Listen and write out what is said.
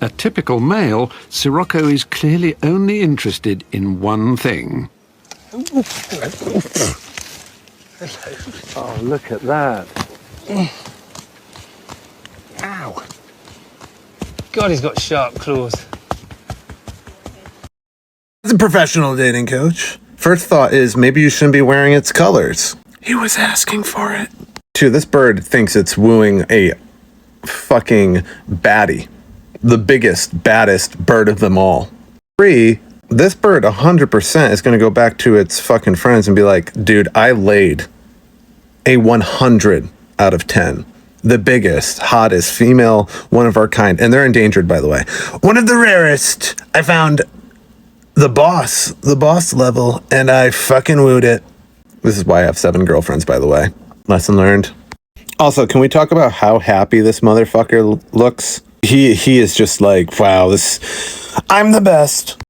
A typical male, Sirocco is clearly only interested in one thing. Oh, look at that. Ow. God, he's got sharp claws. As a professional dating coach, first thought is maybe you shouldn't be wearing its colors. He was asking for it. Two, this bird thinks it's wooing a fucking baddie. The biggest, baddest bird of them all. Three, this bird 100% is going to go back to its fucking friends and be like, dude, I laid a 100 out of 10. The biggest, hottest female, one of our kind. And they're endangered, by the way. One of the rarest. I found the boss level, and I fucking wooed it. This is why I have 7 girlfriends, by the way. Lesson learned. Also, can we talk about how happy this motherfucker looks? He is just like, wow, I'm the best.